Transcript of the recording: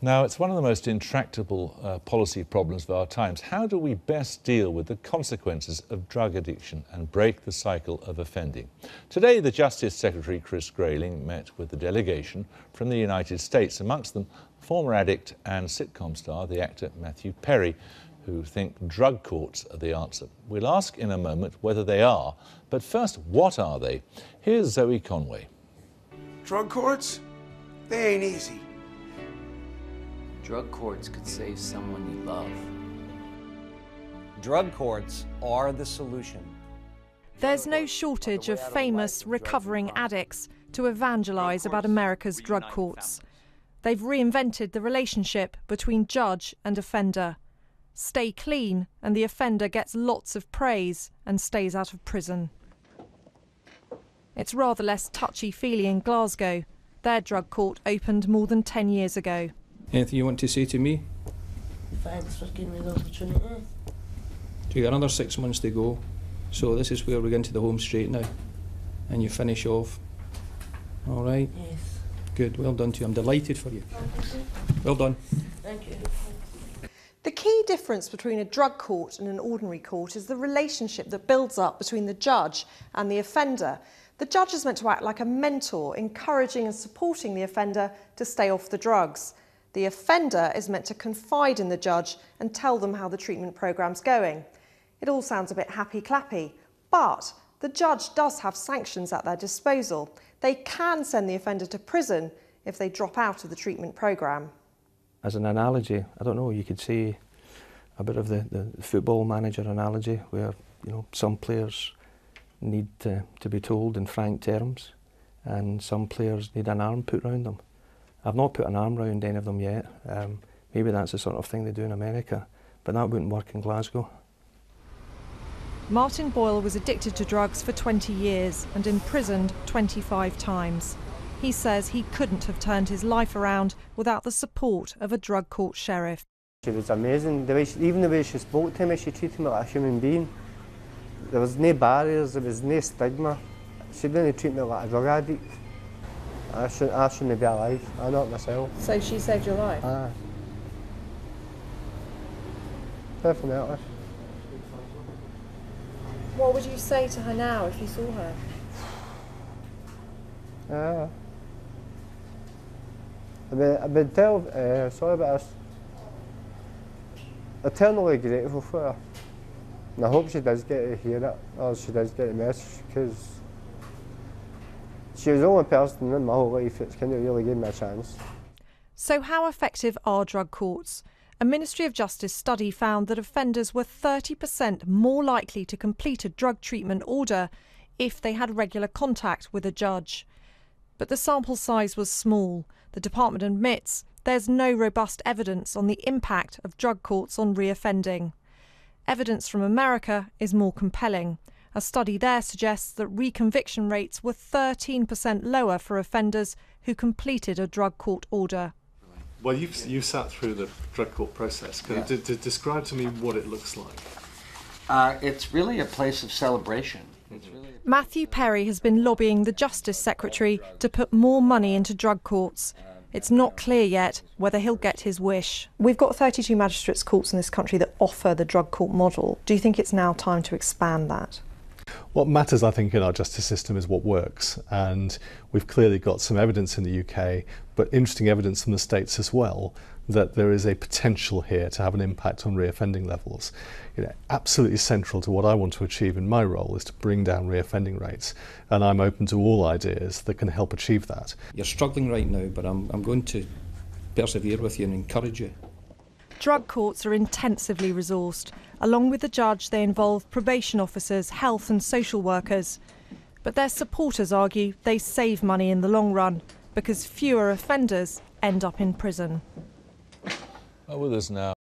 Now, it's one of the most intractable policy problems of our times. How do we best deal with the consequences of drug addiction and break the cycle of offending? Today, the Justice Secretary, Chris Grayling, met with a delegation from the United States, amongst them former addict and sitcom star, the actor Matthew Perry, who think drug courts are the answer. We'll ask in a moment whether they are, but first, what are they? Here's Zoe Conway. Drug courts? They ain't easy. Drug courts could save someone you love. Drug courts are the solution. There's no shortage of famous recovering addicts to evangelise about America's drug courts. They've reinvented the relationship between judge and offender. Stay clean and the offender gets lots of praise and stays out of prison. It's rather less touchy-feely in Glasgow. Their drug court opened more than 10 years ago. Anything you want to say to me? Thanks for giving me the opportunity. You got another 6 months to go, so this is where we get into the home straight now, and you finish off. All right? Yes. Good, well done to you. I'm delighted for you. Well done. Thank you. The key difference between a drug court and an ordinary court is the relationship that builds up between the judge and the offender. The judge is meant to act like a mentor, encouraging and supporting the offender to stay off the drugs. The offender is meant to confide in the judge and tell them how the treatment programme's going. It all sounds a bit happy-clappy, but the judge does have sanctions at their disposal. They can send the offender to prison if they drop out of the treatment programme. As an analogy, I don't know, you could say a bit of the football manager analogy where, you know, some players need to be told in frank terms and some players need an arm put round them. I've not put an arm round any of them yet. Maybe that's the sort of thing they do in America, but that wouldn't work in Glasgow. Martin Boyle was addicted to drugs for 20 years and imprisoned 25 times. He says he couldn't have turned his life around without the support of a drug court sheriff. She was amazing. Even the way she spoke to me, she treated me like a human being. There was no barriers, there was no stigma. She didn't treat me like a drug addict. I shouldn't be alive. I know it myself. So she saved your life? Aye. Definitely. What would you say to her now if you saw her? I've been sorry about this. Eternally grateful for her. And I hope she does get to hear it, or she does get the message, because she was the only person in my whole life that's kind of really gave me a chance. So how effective are drug courts? A Ministry of Justice study found that offenders were 30% more likely to complete a drug treatment order if they had regular contact with a judge. But the sample size was small. The department admits there's no robust evidence on the impact of drug courts on reoffending. Evidence from America is more compelling. A study there suggests that reconviction rates were 13% lower for offenders who completed a drug court order. Well, you've sat through the drug court process. Can you describe to me what it looks like? It's really a place of celebration. Matthew Perry has been lobbying the Justice Secretary to put more money into drug courts. It's not clear yet whether he'll get his wish. We've got 32 magistrates' courts in this country that offer the drug court model. Do you think it's now time to expand that? What matters, I think, in our justice system is what works, and we've clearly got some evidence in the UK, but interesting evidence from the States as well, that there is a potential here to have an impact on reoffending levels. You know, absolutely central to what I want to achieve in my role is to bring down reoffending rates, and I'm open to all ideas that can help achieve that. You're struggling right now, but I'm going to persevere with you and encourage you. Drug courts are intensively resourced. Along with the judge, they involve probation officers, health and social workers. But their supporters argue they save money in the long run because fewer offenders end up in prison. With us now